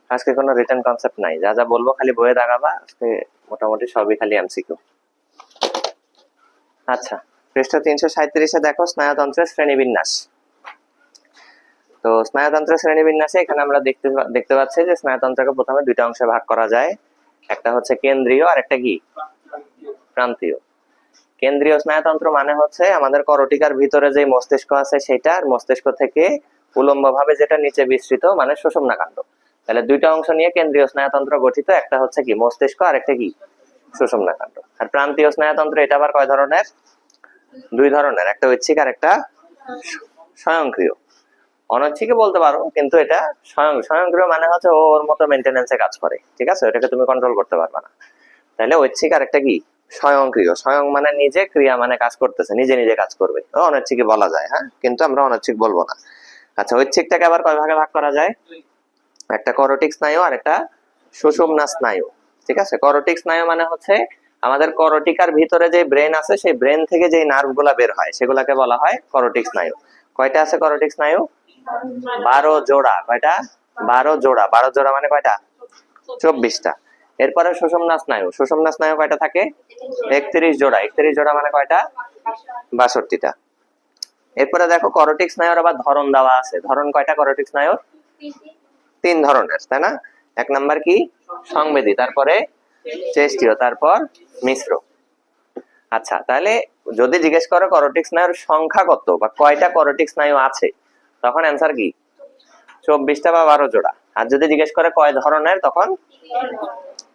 আজকে কোনো written concept নাই, যা যা বলবো খালি বইয়ে দাগাবা। আজকে মোটামুটি সবই খালি এমসিকিউ। আচ্ছা, পৃষ্ঠা 337-এ দেখো স্নায়ুতন্ত্রের শ্রেণীবিন্যাস। তো স্নায়ুতন্ত্রের শ্রেণীবিন্যাসে এখানে আমরা দেখতে পাচ্ছি যে স্নায়ুতন্ত্রকে প্রথমে দুইটা অংশে ভাগ করা যায়। একটা হচ্ছে কেন্দ্রীয় আর একটা কি প্রান্তীয়। কেন্দ্রীয় স্নায়ুতন্ত্র মানে হচ্ছে আমাদের করটিকার ভিতরে যে মস্তিষ্ক আছে সেটা, আর মস্তিষ্ক থেকে উলম্বভাবে যেটা নিচে বিস্তৃত মানে সুষুম্নাকাণ্ড। তাহলে দুইটা অংশ নিয়ে কেন্দ্রীয় স্নায়ুতন্ত্র গঠিত, একটা হচ্ছে কি মস্তিষ্ক আর একটা কি সুষুম্নাকাণ্ড। আর প্রান্তীয় স্নায়ুতন্ত্র এটা আবার কয় ধরনের? দুই ধরনের, একটা ঐচ্ছিক আর একটা স্বয়ংক্রিয়। অনৈচ্ছিক বলতে পারো, কিন্তু এটা স্বয়ংক্রিয় মানে হচ্ছে ওর মতো মেইনটেনেন্সে কাজ করে, ঠিক আছে, এটাকে তুমি কন্ট্রোল করতে পারবে না। তাহলে ঐচ্ছিক আর একটা কি স্বয়ংক্রিয়। স্বয়ং মানে নিজে, ক্রিয়া মানে কাজ করতেছে, নিজে নিজে কাজ করবে, অনৈচ্ছিক বলা যায়, হ্যাঁ, কিন্তু আমরা অনৈচ্ছিক বলবো না। আচ্ছা, ঐচ্ছিকটাকে আবার কয় ভাগে ভাগ করা যায়? একটা করটিক স্নায়ু আর একটা সুষুম্না স্নায়ু, ঠিক আছে। করটিক স্নায়ু মানে হচ্ছে আমাদের করটিকার ভিতরে যে ব্রেন আছে সেই ব্রেন থেকে যে নার্ভ গুলা বের হয় সেগুলাকে বলা হয় করটিক স্নায়ু। কয়টা আছে করটিক স্নায়ু? 12 জোড়া। কয়টা? 12 জোড়া। 12 জোড়া মানে কয়টা? 24টা। এরপরে সুষুম্না স্নায়ু। সুষুম্না স্নায়ু কয়টা থাকে? 31 জোড়া। 31 জোড়া মানে কয়টা? 62টা। এরপরে দেখো করটিক স্নায়ুর আবার ধরন দেওয়া আছে। ধরন কয়টা করটিক স্নায়ুর? 3 ধরনের, তাই না? এক নাম্বার কি সংবেদী, তারপরে চেষ্টীয়, তারপর মিশ্র। আচ্ছা, তাহলে যদি জিজ্ঞেস করো করটিক স্নায়ুর সংখ্যা কত বা কয়টা করটিক স্নায়ু আছে, তখন অ্যান্সার কি 24টা বা 12 জোড়া। আর যদি জিজ্ঞেস করে কয় ধরনের, তখন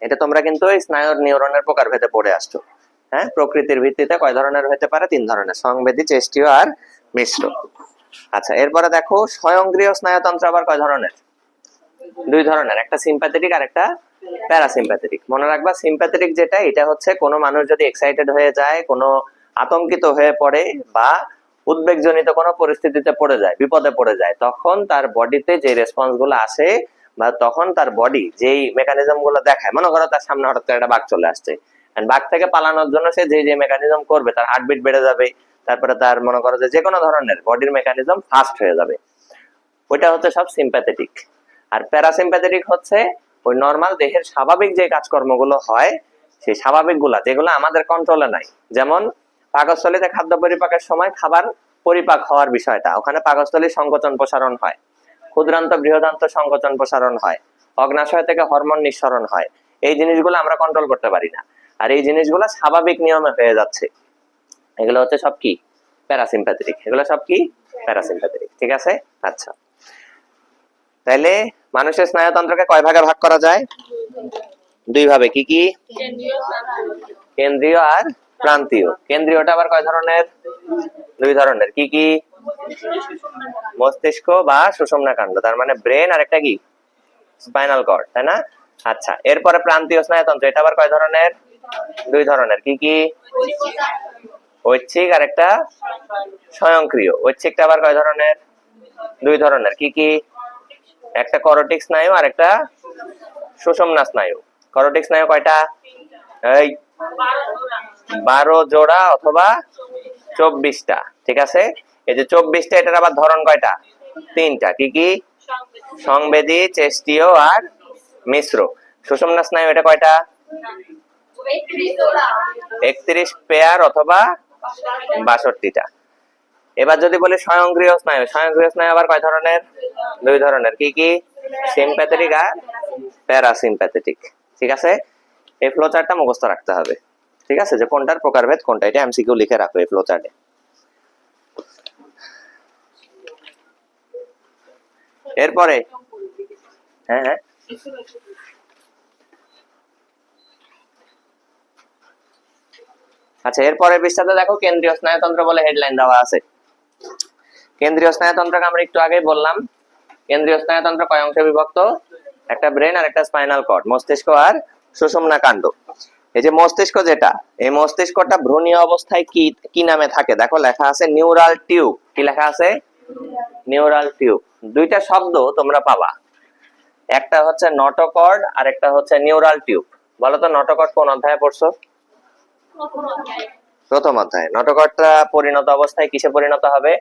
এটা তোমরা কিন্তু এই স্নায়ুর নিউরনের প্রকার ভেদে পড়ে আসছো, হ্যাঁ। প্রকৃতির ভিত্তিতে কয় ধরনের হতে পারে? 3 ধরনের, সংবেদী, চেষ্টীয় আর মিশ্র। আচ্ছা, এরপরে দেখো স্বয়ংক্রিয় স্নায়ুতন্ত্র আবার কয় ধরনের? 2 ধরনের, একটা সিম্প্যাথেটিক আর একটা প্যারাসিম্প্যাথেটিক। মনে রাখবা সিম্প্যাথেটিক যেটা, এটা হচ্ছে কোনো মানুষ যদি এক্সাইটেড হয়ে যায়, কোনো আতঙ্কিত হয়ে পড়ে বা উদ্বেগজনিত কোনো পরিস্থিতিতে পড়ে যায়, বিপদে পড়ে যায়, তখন তার বডিতে যে রেসপন্স গুলো আসে বা তখন তার বডি যেই মেকানিজম গুলো দেখায়, মনে করো তার সামনে হঠাৎ করে একটা বাঘ চলে আসছে, বাঘ থেকে পালানোর জন্য সে যে যে মেকানিজম করবে, তার হার্টবিট বেড়ে যাবে, তারপরে তার মনে করো যে কোনো ধরনের বডির মেকানিজম ফাস্ট হয়ে যাবে, ওইটা হচ্ছে সব সিম্প্যাথেটিক। আর প্যারাসিম্প্যাথেটিক হচ্ছে ওই নরমাল দেহের স্বাভাবিক যে কাজকর্মগুলো হয় সেই স্বাভাবিক গুলা, যেগুলো আমাদের কন্ট্রোলে নাই। যেমন পাকস্থলীতে খাদ্য পরিপাকের সময় খাবার পরিপাক হওয়ার বিষয়টা, ওখানে পাকস্থলী সংকোচন প্রসারণ হয়, ক্ষুদ্রান্ত বৃহদান্ত সংকোচন প্রসারণ হয়, অগ্নাশয় থেকে হরমোন নিঃসরণ হয়। এই জিনিসগুলো আমরা কন্ট্রোল করতে পারি না, আর এই জিনিসগুলো স্বাভাবিক নিয়মে হয়ে যাচ্ছে, এগুলো হচ্ছে সব কি প্যারাসিম্প্যাথেটিক। এগুলো সব কি প্যারাসিম্প্যাথেটিক, ঠিক আছে। আচ্ছা, তাহলে মানুষের স্নায়ুতন্ত্রকে কয় ভাগে ভাগ করা যায়? 2 ভাবে। কি কি? কেন্দ্রীয় আর প্রান্তীয়। কেন্দ্রীয়টা আবার কয় ধরনের? 2 ধরনের। কি কি? মস্তিষ্ক বা সুষুম্নাকাণ্ড, তার মানে ব্রেন আর একটা কি স্পাইনাল কর্ড, তাই না? আচ্ছা, এরপরে প্রান্তীয় স্নায়ুতন্ত্র, এটা আবার কয় ধরনের? 2 ধরনের। কি কি? ঐচ্ছিক আর একটা স্বয়ংক্রিয়। ঐচ্ছিকটা আবার কয় ধরনের? 2 ধরনের। কি কি? একটা করটিক স্নায়ু আর একটা সুষুম্না স্নায়ু। করটিক স্নায়ু কয়টা? এই 12 জোড়া অথবা 24টা, ঠিক আছে। এই যে 24টা, এটার আবার ধরন কয়টা? 3টা। কি কি? সংবেদী, চেষ্টীয় আর মিশ্র। সুষুম্না স্নায়ু এটা কয়টা? 31 পেয়ার অথবা 62টা। এবার যদি বলি স্বয়ংক্রিয় স্নায়ু, স্বয়ংক্রিয় স্নায়ু আবার কয় ধরনের? 2 ধরনের। কি কি? সিম্প্যাথেটিক আর প্যারাসিম্প্যাথেটিক, ঠিক আছে। এই ফ্লো চার্টটা মুখস্থ রাখতে হবে, ঠিক আছে, যে কোনটার প্রকারভেদ কোনটা, এটা এমসিকিউ লিখে রাখো এই ফ্লো চার্টে। এরপরে হ্যাঁ হ্যাঁ আচ্ছা, এরপরে পৃষ্ঠাতে দেখো কেন্দ্রীয় স্নায়ুতন্ত্র বলে হেডলাইন দেওয়া আছে। কেন্দ্রীয় স্নায়ুতন্ত্রকে আমরা একটু আগেই বললাম। কেন্দ্রীয় স্নায়ুতন্ত্র কয় অংশে বিভক্ত? একটা ব্রেন আর একটা স্পাইনাল কর্ড, মস্তিষ্ক আর সুষুম্নাকাণ্ড। এই যে মস্তিষ্ক যেটা, এই মস্তিষ্কটা ভ্রূণীয় অবস্থায় কি কি নামে থাকে? দেখো লেখা আছে নিউরাল টিউব। কি লেখা আছে? Neural tube. দুইটা শব্দ তোমরা পাবা, একটা হচ্ছে নটোকর্ড আর একটা হচ্ছে নিউরাল টিউব। বলো তো নটোকর্ড কোন অধ্যায়ে পড়ছো? প্রথম অধ্যায়ে। নটোকর্ডটা পরিণত অবস্থায় কিসে পরিণত হবে?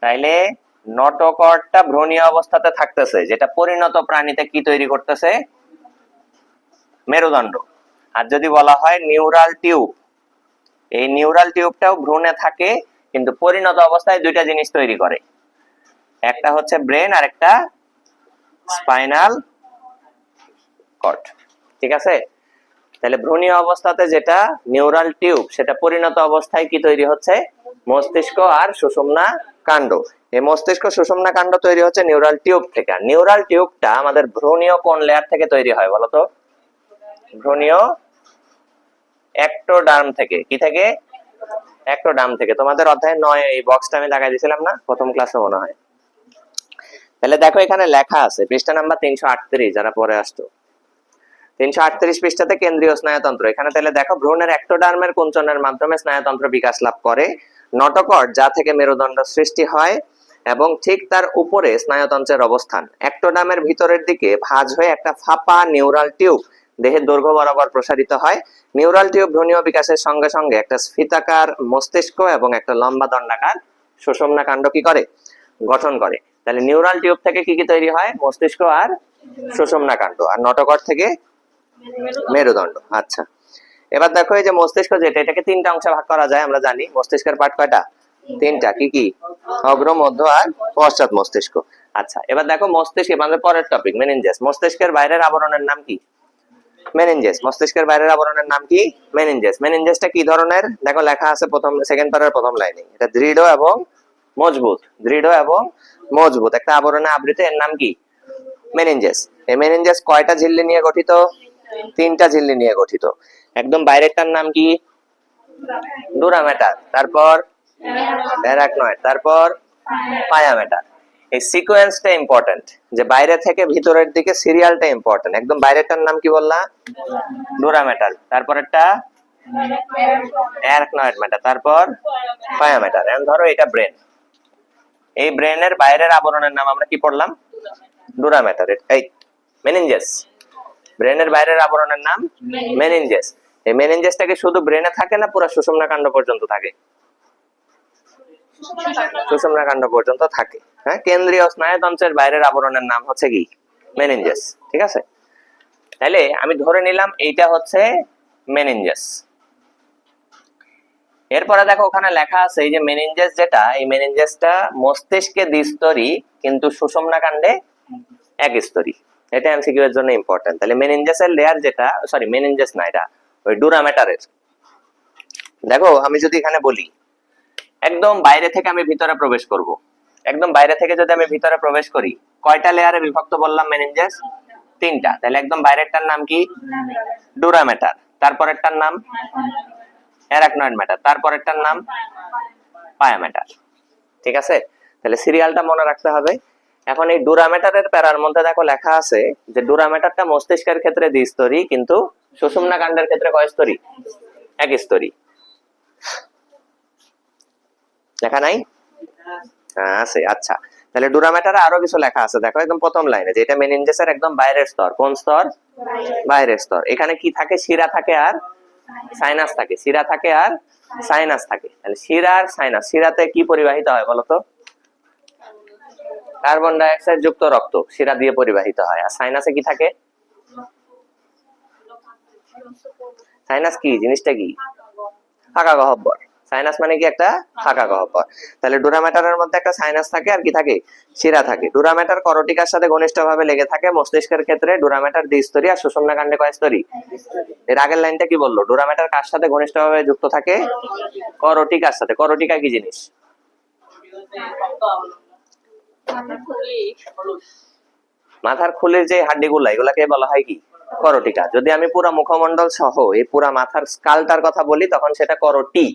তাইলে নটোকর্ডটা ভ্রূণীয় অবস্থাতে থাকতেছে, যেটা পরিণত প্রাণীতে কি তৈরি করতেছে? মেরুদণ্ড। আর যদি বলা হয় নিউরাল টিউব, এই নিউরাল টিউবটাও ভ্রূণে থাকে, কিন্তু পরিণত অবস্থায় দুইটা জিনিস তৈরি করে, একটা হচ্ছে ব্রেন আর একটা স্পাইনাল কর্ড। ঠিক আছে, তাহলে ভ্রূণীয় অবস্থাতে যেটা নিউরাল টিউব, সেটা পরিণত অবস্থায় কি তৈরি হচ্ছে? মস্তিষ্ক আর সুষুম্না কাণ্ড। এই মস্তিষ্ক সুষুম্না কাণ্ড তৈরি হচ্ছে নিউরাল টিউব থেকে। আর নিউরাল টিউবটা আমাদের ভ্রূণীয় কোন লেয়ার থেকে তৈরি হয় বলতো? ভ্রূণীয় একটোডার্ম থেকে। কি থেকে? একটোডার্ম থেকে। তোমাদের অধ্যায় 9 এই বক্সটা আমি লাগাই দিয়েছিলাম না প্রথম ক্লাসে মনে হয়। তাহলে দেখো এখানে লেখা আছে পৃষ্ঠা নাম্বার 338, যারা পরে আসতো 338 পৃষ্ঠাতে কেন্দ্রীয় স্নায়ুতন্ত্র। এখানে তাহলে দেখো ভ্রূণের একটোডার্মের কুঞ্চনের মাধ্যমে স্নায়ুতন্ত্র বিকাশ লাভ করে। নটোকর্ড, যা থেকে মেরুদণ্ড সৃষ্টি হয়, এবং ঠিক তার উপরে স্নায়ুতন্ত্রের অবস্থান। একটোডার্মের ভিতরের দিকে ভাঁজ হয়ে একটা ফাঁপা নিউরাল টিউব দেহের দৈর্ঘ্য বরাবর প্রসারিত হয়। নিউরাল টিউব ভ্রূণীয় বিকাশের সঙ্গে সঙ্গে একটা স্ফীতাকার মস্তিষ্ক এবং একটা লম্বা দণ্ডাকার সুষুম্না কাণ্ড কি করে? গঠন করে। তাহলে নিউরাল টিউব থেকে কি কি তৈরি হয়? মস্তিষ্ক আর সুষুম্না কাণ্ড। আর নটোকর্ড থেকে মেরুদণ্ড। আচ্ছা, এবার দেখো এই যে মস্তিষ্ক, যেটা এটাকে তিনটা অংশে ভাগ করা যায়, আমরা জানি মস্তিষ্কের পার্ট কয়টা? তিনটা। কি কি? অগ্র, মধ্য আর পশ্চাৎ মস্তিষ্ক। আচ্ছা, এবার দেখো মস্তিষ্ক, আমাদের পরের টপিক মেনিনজেস। মস্তিষ্কের বাইরের আবরণের নাম কি? মেনিনজেস। মস্তিষ্কের বাইরের আবরণের নাম কি? মেনিনজেস। মেনিনজেসটা কি ধরনের? দেখো লেখা আছে প্রথম সেকেন্ড প্যারার প্রথম লাইনে, এটা দৃঢ় এবং মজবুত। দৃঢ় এবং মজবুত একটা আবরণে আবৃত, এর নাম কি? মেনিনজেস। এই মেনিনজেস কয়টা ঝিল্লি নিয়ে গঠিত? তিনটা ঝিল্লি নিয়ে গঠিত। একদম বাইরেরটার নাম কি? ডুরা ম্যাটার, তারপর অ্যারাকনয়েড, তারপর পায়া ম্যাটার। এই সিকোয়েন্সটা ইম্পর্টেন্ট, যে বাইরে থেকে ভিতরের দিকে সিরিয়ালটা ইম্পর্টেন্ট। একদম বাইরেরটার নাম কি বললা? ডুরা ম্যাটার, তারপরেরটা অ্যারাকনয়েড ম্যাটার, তারপর পায়া ম্যাটার। এখন ধরো এটা ব্রেন, এই ব্রেনের বাইরের আবরণের নাম আমরা কি পড়লাম? Dura matter. এই মেনিনজেস, ব্রেনের বাইরের আবরণের নাম মেনিনজেস। এই মেনিনজেসটাকে শুধু ব্রেনে থাকে না পুরো সুষুম্না কাণ্ড পর্যন্ত থাকে? সুষুম্না কাণ্ড পর্যন্ত থাকে। হ্যাঁ, কেন্দ্রীয় স্নায়ুতন্ত্রের বাইরের আবরণের নাম হচ্ছে কি? মেনিনজেস। ঠিক আছে, তাহলে আমি ধরে নিলাম এইটা হচ্ছে মেনিনজেস। এরপরে দেখো ওখানে লেখা আছে এই যে মেনিনজেস, যেটা এই মেনিনজেসটা মস্তিষ্কে দ্বিস্তরী কিন্তু সুষুম্না কাণ্ডে একস্তরী। এটা এমসিকিউ এর জন্য ইম্পর্টেন্ট। তাহলে মেনিনজেসের লেয়ার যেটা, সরি মেনিনজেস না, এটা ওই ডুরা ম্যাটারের। দেখো আমি যদি এখানে বলি একদম বাইরে থেকে আমি ভিতরে প্রবেশ করব, একদম বাইরে থেকে যদি আমি ভিতরে প্রবেশ করি, কয়টা লেয়ারে বিভক্ত বললাম মেনিনজেস? তিনটা। তাহলে একদম বাইরেরটার নাম কি? ডুরা ম্যাটার, তারপরেরটার নাম অ্যারাকনয়েড ম্যাটার, তারপরেরটার নাম পায়া ম্যাটার। ঠিক আছে, তাহলে সিরিয়ালটা মনে রাখতে হবে। এখন এই ডুরা ম্যাটারের প্যারার মধ্যে দেখো লেখা আছে যে ডুরা ম্যাটারটা মস্তিষ্কের ক্ষেত্রে দ্বিস্তরী, কিন্তু সুষুম্না কাণ্ডের ক্ষেত্রে কয় স্তরী? এক স্তরী। লেখা নাই? আছে। আচ্ছা, তাহলে ডুরা ম্যাটারে আরো কিছু লেখা আছে, দেখো একদম প্রথম লাইনে, যে এটা মেনিনজেসের একদম বাইরের স্তর। কোন স্তর? বাইরের স্তর। এখানে কি থাকে? শিরা থাকে আর সাইনাস থাকে। শিরা থাকে আর সাইনাস থাকে। তাহলে শিরা আর সাইনাস, শিরাতে কি পরিবাহিত হয় বলতো? কার্বন ডাই অক্সাইড যুক্ত রক্ত শিরা দিয়ে পরিবাহিত হয়। আর সাইনাসে কি থাকে? সাইনাস কি জিনিসটা? কি? ফাঁকা গহ্বর। সাইনাস মানে কি? একটা ফাঁকা গহ্বর। তাহলে ডুরা ম্যাটারের মধ্যে একটা সাইনাস থাকে, আর কি থাকে? শিরা থাকে। ডুরা ম্যাটার করটিকার সাথে ঘনিষ্ঠভাবে লেগে থাকে। মস্তিষ্কের ক্ষেত্রে ডুরা ম্যাটার দ্বিস্তরী, আর সুষুম্না কাণ্ডে কয় স্তরী? এর আগের লাইনটা কি বললো? ডুরা ম্যাটার কার সাথে ঘনিষ্ঠভাবে যুক্ত থাকে? করটিকার সাথে। করটিকা কি জিনিস? মাথার খুলির যে হাড্ডিগুলা, এগুলাকে বলা হয় কি? করটিকা। যদি আমি পুরা মুখমণ্ডল সহ এই পুরা মাথার স্কালটার কথা বলি, তখন সেটা করটি।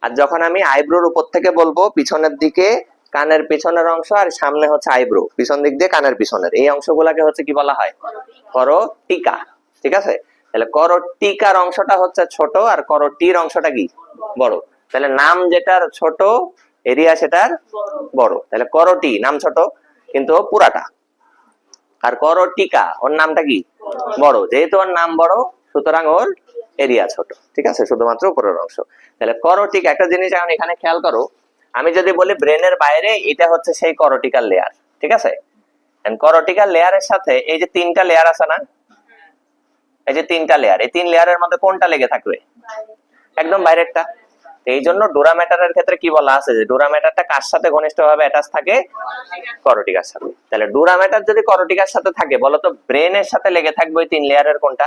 আর যখন আমি আইব্রোর উপর থেকে বলবো, পিছনের দিকে কানের পিছনের অংশ, আর সামনে হচ্ছে আইব্রো, পিছন দিক দিয়ে কানের পিছনের এই অংশগুলাকে হচ্ছে কি বলা হয়? করটিকা। ঠিক আছে, তাহলে করটিকার অংশটা হচ্ছে ছোট, আর করটির অংশটা কি? বড়। তাহলে নাম যেটার ছোট, এরিয়া সেটার বড়। তাহলে করটি নাম ছোট কিন্তু পুরাটা, আর করটিকা ওর নামটা কি? বড়। যেহেতু ওর নাম বড়, সুতরাং ওর এরিয়া ছোট। ঠিক আছে, শুধুমাত্র উপরের অংশ। তাহলে করটিকা একটা জিনিস এখন এখানে খেয়াল করো, আমি যদি বলি ব্রেনের বাইরে, এটা হচ্ছে সেই করটিক্যাল লেয়ার, ঠিক আছে। এন্ড করটিক্যাল লেয়ারের সাথে এই যে তিনটা লেয়ার আছে না, এই যে তিনটা লেয়ার, এই তিন লেয়ারের মধ্যে কোনটা লেগে থাকবে? একদম বাইরেরটা। এই জন্য ডুরা ম্যাটারের ক্ষেত্রে কি বলা আছে, যে ডুরা ম্যাটারটা কার সাথে ঘনিষ্ঠভাবে অ্যাটাচ থাকে? করটিকার সাথে। তাহলে ডুরা ম্যাটার যদি করটিকার সাথে থাকে, বলতো ব্রেনের সাথে লেগে থাকবে ওই তিন লেয়ারের কোনটা?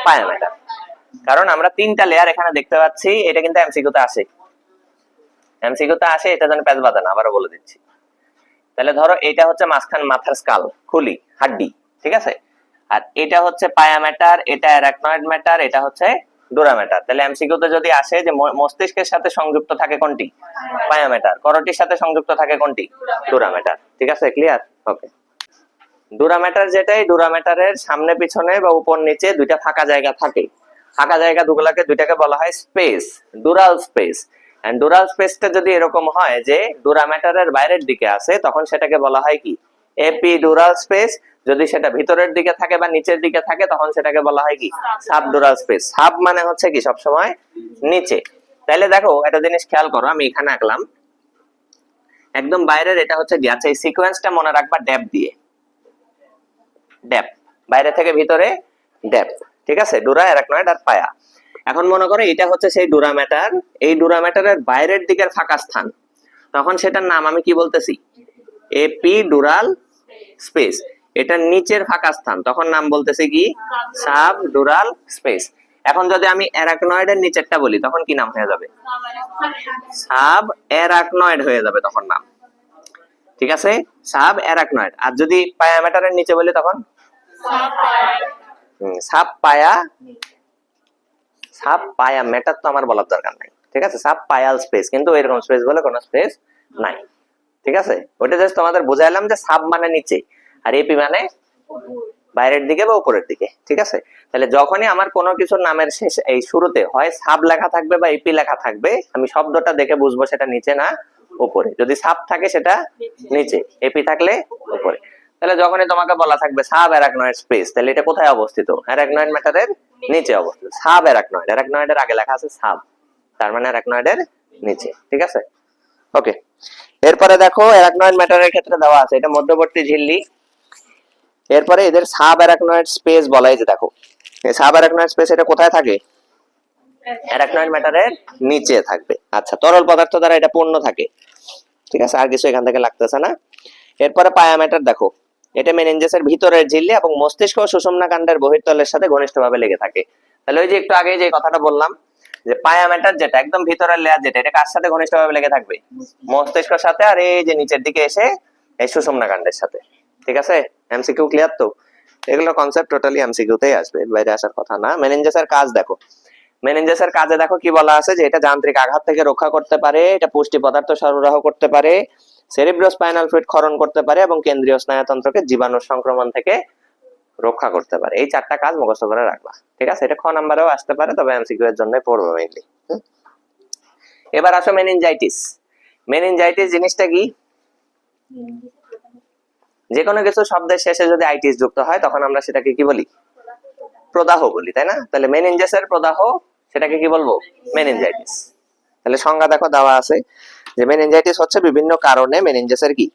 পায়া ম্যাটার। কারণ আমরা তিনটা লেয়ার এখানে দেখতে পাচ্ছি, এটা কিন্তু এমসিকিউতে আসে, এমসিকিউতে আসে, এটা যেন প্যাচ বাঁধে না, আবারও বলে দিচ্ছি। তাহলে ধরো এটা হচ্ছে মাঝখান মাথার স্কাল, খুলি, হাড্ডি, ঠিক আছে। আর এটা হচ্ছে পায়া ম্যাটার, এটা অ্যারাকনয়েড ম্যাটার, এটা হচ্ছে ডুরা ম্যাটার। তাহলে এমসিকিউতে যদি আসে যে মস্তিষ্কের সাথে সংযুক্ত থাকে কোনটি? পায়া ম্যাটার। করটির সাথে সংযুক্ত থাকে কোনটি? Dura matter. ঠিক আছে, ক্লিয়ার? ওকে। ডুরা ম্যাটার যেটাই, ডুরা ম্যাটারের সামনে পিছনে বা উপর নিচে দুইটা ফাঁকা জায়গা থাকে। ফাঁকা জায়গা দুইটাকে বলা হয় স্পেস, ডুরাল স্পেস। এন্ড ডুরাল স্পেসটা যদি এরকম হয় যে ডুরা ম্যাটারের বাইরের দিকে আছে, তখন সেটাকে বলা হয় কি? Epidural space. যদি সেটা ভিতরের দিকে থাকে বা নিচের দিকে থাকে, তখন সেটাকে বলা হয় কি? Subdural space. সাব মানে হচ্ছে কি? সবসময় নিচে। তাহলে দেখো একটা জিনিস খেয়াল করো, আমি এখানে আঁকলাম একদম বাইরের, এটা হচ্ছে ডি। আচ্ছা, এই সিকোয়েন্সটা মনে রাখবা ড্যাপ দিয়ে, ড্যাপ, বাইরে থেকে ভিতরে ড্যাপ, ঠিক আছে। ডুরা, অ্যারাকনয়েড আর পায়া। এখন মনে করো এটা হচ্ছে সেই ডুরা ম্যাটার, এই ডুরা ম্যাটারের বাইরের দিকের ফাঁকা স্থান, তখন সেটার নাম আমি কি বলতেছি? Epidural space. এটা নিচের ফাঁকা স্থান, তখন নাম বলতেছি কি? Subdural space. এখন যদি আমি অ্যারাকনয়েডের নিচেরটা বলি, তখন কি নাম হয়ে যাবে? সাব অ্যারাকনয়েড হয়ে যাবে তখন নাম, ঠিক আছে, সাব অ্যারাকনয়েড। আর যদি পায়া ম্যাটারের নিচে বলি, তখন সাব পায়া। সাব পায়া ম্যাটার তো আমার বলার দরকার নাই, ঠিক আছে। সাব পায়াল স্পেস, কিন্তু এরকম স্পেস বলে কোনো স্পেস নাই, ঠিক আছে। ওটা জাস্ট তোমাদের বুঝাইলাম যে সাব মানে নিচে, আর এপি মানে বাইরের দিকে বা উপরের দিকে, ঠিক আছে। তাহলে যখনই আমার কোনো কিছুর নামের শেষ এই শুরুতে হয় সাব লেখা থাকবে বা এপি লেখা থাকবে, আমি শব্দটা দেখে বুঝবো সেটা নিচে না উপরে। যদি সাব থাকে সেটা নিচে, এপি থাকলে উপরে। তাহলে যখনই তোমাকে বলা থাকবে সাব অ্যারাকনয়েড স্পেস, তাহলে এটা কোথায় অবস্থিত? অ্যারাকনয়েড ম্যাটারের নিচে অবস্থিত। সাব অ্যারাকনয়েড, অ্যারাকনয়েডের আগে লেখা আছে সাব, তার মানে অ্যারাকনয়েডের নিচে, ঠিক আছে। ওকে, এরপরে দেখো অ্যারাকনয়েড ম্যাটারের ক্ষেত্রে দেওয়া আছে এটা মধ্যবর্তী ঝিল্লি। এরপরে এদের সাব অ্যারাকনয়েড স্পেস বলা হয়, যে দেখো এই সাব অ্যারাকনয়েড স্পেস এটা কোথায় থাকে? অ্যারাকনয়েড ম্যাটারের নিচে থাকবে। আচ্ছা, তরল পদার্থ দ্বারা এটা পূর্ণ থাকে, ঠিক আছে, আর কিছু এখান থেকে লাগতেছে না। এরপরে পায়া ম্যাটার দেখো, এটা মেনিনজাসের ভিতরের ঝিল্লি এবং মস্তিষ্ক ও সুষুম্না কাণ্ডের বহির্তলের সাথে ঘনিষ্ঠভাবে লেগে থাকে। তাহলে ওই যে একটু আগে যে কথাটা বললাম, যে পায়া ম্যাটার যেটা একদম ভিতরের লেয়ার, যেটা এটা কার সাথে ঘনিষ্ঠভাবে লেগে থাকবে? মস্তিষ্কের সাথে, আর এই যে নিচের দিকে এসে এই সুষুম্না কাণ্ডের সাথে, ঠিক আছে। এমসিকিউ ক্লিয়ার তো? এগুলো কনসেপ্ট টোটালি এমসিকিউ তেই আসবে, বাইরে আসার কথা না। মেনিনজাসের কাজ দেখো, মেনিনজাসের কাজে দেখো কি বলা আছে, যে এটা যান্ত্রিক আঘাত থেকে রক্ষা করতে পারে, এটা পুষ্টি পদার্থ সরবরাহ করতে পারে, সেরিব্রোস্পাইনাল ফ্লুইড ক্ষরণ করতে পারে এবং কেন্দ্রীয় স্নায়ুতন্ত্রকে জীবাণু সংক্রমণ থেকে রক্ষা করতে পারে। এই চারটা কাজ মুখস্থ করে রাখবা, ঠিক আছে। এটা খ নাম্বারেও আসতে পারে, তবে এমসিকিউ এর জন্য পড়বে মেইনলি। এবার আসো মেনিনজাইটিস। মেনিনজাইটিস জিনিসটা কি? যে কোনো কিছু শব্দের শেষে যদি আইটিস যুক্ত হয়, তখন আমরা সেটাকে কি বলি? প্রদাহ বলি, তাই না? তাহলে মেনিনজাসের প্রদাহ, সেটাকে কি বলবো? মেনিনজাইটিস। তাহলে সংজ্ঞা দেখো দেওয়া আছে, যে মেনিনজাইটিস হচ্ছে বিভিন্ন কারণে মেনিনজাসের কি?